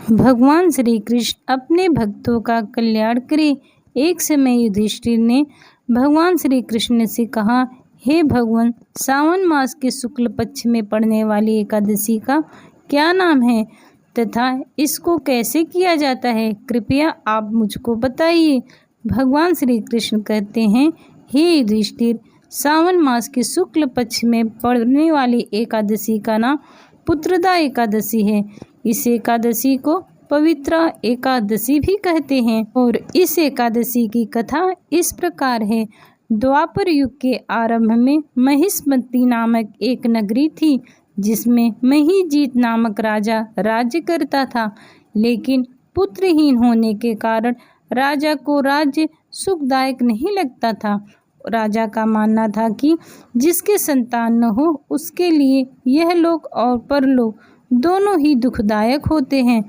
भगवान श्री कृष्ण अपने भक्तों का कल्याण करें। एक समय युधिष्ठिर ने भगवान श्री कृष्ण से कहा, हे भगवान, सावन मास के शुक्ल पक्ष में पड़ने वाली एकादशी का क्या नाम है तथा इसको कैसे किया जाता है? कृपया आप मुझको बताइए। भगवान श्री कृष्ण कहते हैं, हे युधिष्ठिर, सावन मास के शुक्ल पक्ष में पड़ने वाली एकादशी का नाम पुत्रदा एकादशी है। इस एकादशी को पवित्रा एकादशी भी कहते हैं और इस एकादशी की कथा इस प्रकार है। द्वापर युग के आरंभ में महिष्मती नामक एक नगरी थी जिसमें महिजीत नामक राजा राज्य करता था, लेकिन पुत्रहीन होने के कारण राजा को राज्य सुखदायक नहीं लगता था। राजा का मानना था कि जिसके संतान न हो उसके लिए यह लोक और परलोक दोनों ही दुखदायक होते हैं।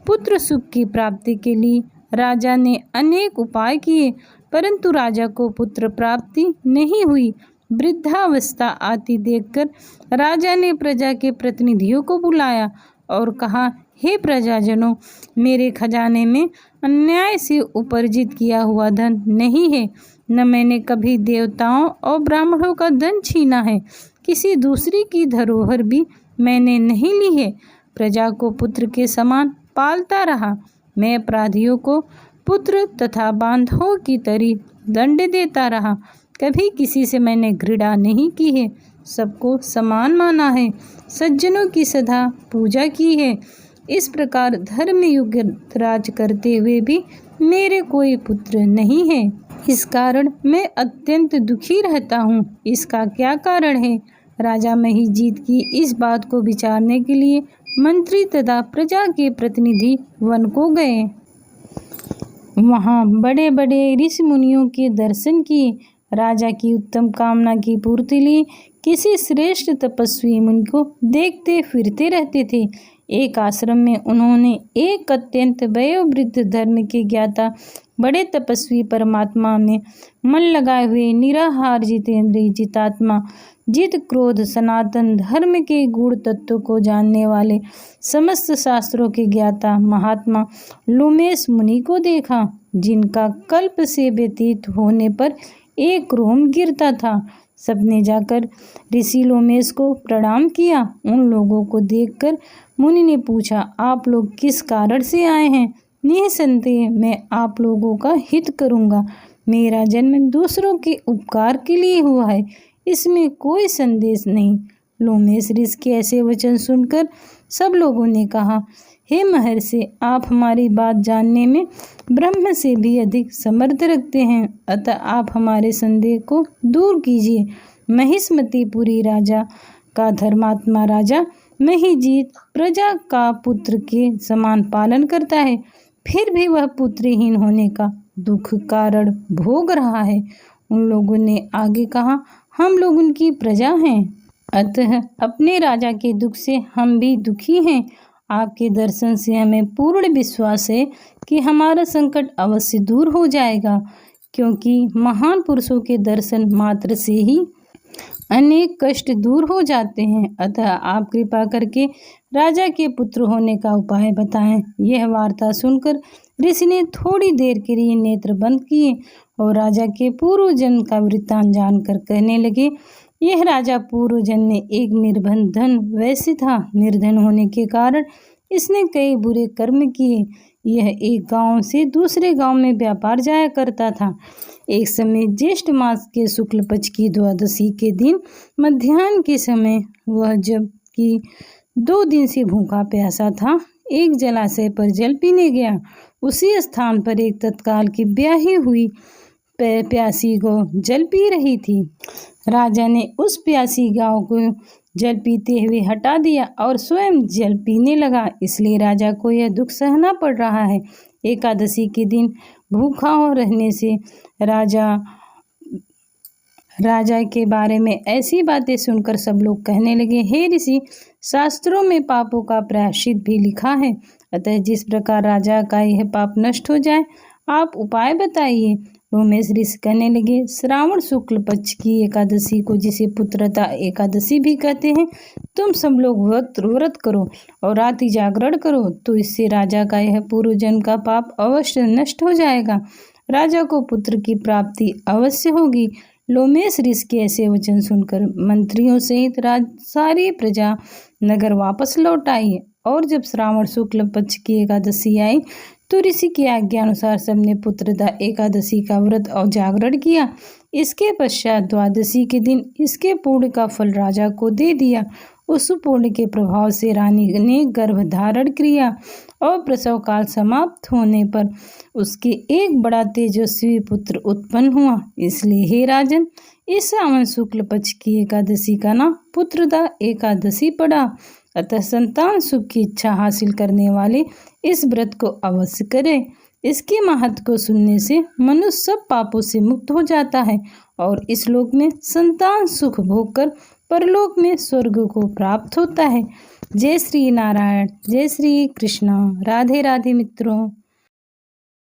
पुत्र सुख की प्राप्ति के लिए राजा ने अनेक उपाय किए, परंतु राजा को पुत्र प्राप्ति नहीं हुई। वृद्धावस्था आती देखकर राजा ने प्रजा के प्रतिनिधियों को बुलाया और कहा, हे प्रजाजनों, मेरे खजाने में अन्याय से उपार्जित किया हुआ धन नहीं है, न मैंने कभी देवताओं और ब्राह्मणों का धन छीना है। किसी दूसरी की धरोहर भी मैंने नहीं ली है। प्रजा को पुत्र के समान पालता रहा। मैं अपराधियों को पुत्र तथा बांधवों की तरी दंड देता रहा। कभी किसी से मैंने घृणा नहीं की है, सबको समान माना है, सज्जनों की सदा पूजा की है। इस प्रकार धर्म युग राज करते हुए भी मेरे कोई पुत्र नहीं है। इस कारण मैं अत्यंत दुखी रहता हूँ। इसका क्या कारण है? राजा महिजीत की इस बात को विचारने के लिए मंत्री तथा प्रजा के प्रतिनिधि वन को गए। वहाँ बड़े बड़े ऋषि मुनियों के दर्शन किए। राजा की उत्तम कामना की पूर्ति लिए किसी श्रेष्ठ तपस्वी मुनि को देखते फिरते रहते थे। एक आश्रम में उन्होंने एक अत्यंत वयोवृद्ध धर्म के ज्ञाता बड़े तपस्वी परमात्मा में मन लगाए हुए निराहार जितेंद्रिय जितात्मा जित क्रोध सनातन धर्म के गुण तत्व को जानने वाले समस्त शास्त्रों के ज्ञाता महात्मा लोमेश मुनि को देखा, जिनका कल्प से व्यतीत होने पर एक रोम गिरता था। सबने जाकर ऋषि लोमेश को प्रणाम किया। उन लोगों को देखकर मुनि ने पूछा, आप लोग किस कारण से आए हैं? निःसंदेह मैं आप लोगों का हित करूंगा। मेरा जन्म दूसरों के उपकार के लिए हुआ है, इसमें कोई संदेश नहीं। लोमेश ऋषि के ऐसे वचन सुनकर सब लोगों ने कहा, हे महर्षि, आप हमारी बात जानने में ब्रह्म से भी अधिक समर्थ रखते हैं, अतः आप हमारे संदेह को दूर कीजिए। महिष्मतीपुरी राजा का धर्मात्मा राजा महिजीत प्रजा का पुत्र के समान पालन करता है, फिर भी वह पुत्रहीन होने का दुख कारण भोग रहा है। उन लोगों ने आगे कहा, हम लोग उनकी प्रजा हैं, अतः अपने राजा के दुख से हम भी दुखी हैं। आपके दर्शन से हमें पूर्ण विश्वास है कि हमारा संकट अवश्य दूर हो जाएगा, क्योंकि महान पुरुषों के दर्शन मात्र से ही अनेक कष्ट दूर हो जाते हैं। अतः आप कृपा करके राजा के पुत्र होने का उपाय बताएं। यह वार्ता सुनकर ऋषि ने थोड़ी देर के लिए नेत्र बंद किए और राजा के पूर्व जन्म का वृत्तांत जानकर कहने लगे, यह राजा पूर्व जन्म में एक निर्धन वैश्य था। निर्धन होने के कारण इसने कई बुरे कर्म किए। यह एक गांव से दूसरे गांव में व्यापार जाया करता था। एक समय ज्येष्ठ मास के शुक्ल पक्ष की द्वादशी के दिन मध्याह्न के समय वह जब कि 2 दिन से भूखा प्यासा था, एक जलाशय पर जल पीने गया। उसी स्थान पर एक तत्काल की ब्याही हुई प्यासी गौ जल पी रही थी। राजा ने उस प्यासी गौ को जल पीते हुए हटा दिया और स्वयं जल पीने लगा, इसलिए राजा को यह दुख सहना पड़ रहा है। एकादशी के दिन भूखा रहने से राजा के बारे में ऐसी बातें सुनकर सब लोग कहने लगे, हे ऋषि, शास्त्रों में पापों का प्रायश्चित भी लिखा है, अतः जिस प्रकार राजा का यह पाप नष्ट हो जाए आप उपाय बताइए। लोमेश ऋषि कहने लगे, श्रावण शुक्ल पक्ष की एकादशी को, जिसे पुत्रदा एकादशी भी कहते हैं, तुम सब लोग व्रत करो और रात्रि जागरण करो, तो इससे राजा का यह पूर्व जन्म का पाप अवश्य नष्ट हो जाएगा। राजा को पुत्र की प्राप्ति अवश्य होगी। लोमेश ऋषि के ऐसे वचन सुनकर मंत्रियों सहित सारी प्रजा नगर वापस लौट आई। और जब श्रावण शुक्ल पक्ष की एकादशी आई तो ऋषि की आज्ञा अनुसार सबने पुत्रदा एकादशी का व्रत और जागरण किया। इसके पश्चात द्वादशी के दिन इसके पुण्य का फल राजा को दे दिया। उस पुण्य के प्रभाव से रानी ने गर्भ धारण किया और प्रसव काल समाप्त होने पर उसके एक बड़ा तेजस्वी पुत्र उत्पन्न हुआ। इसलिए हे राजन, इस श्रावण शुक्ल पक्ष की एकादशी का नाम पुत्रदा एकादशी पड़ा। अतः संतान सुख की इच्छा हासिल करने वाले इस व्रत को अवश्य करें। इसके महत्व को सुनने से मनुष्य सब पापों से मुक्त हो जाता है और इस लोक में संतान सुख भोग कर परलोक में स्वर्ग को प्राप्त होता है। जय श्री नारायण, जय श्री कृष्ण। राधे राधे मित्रों।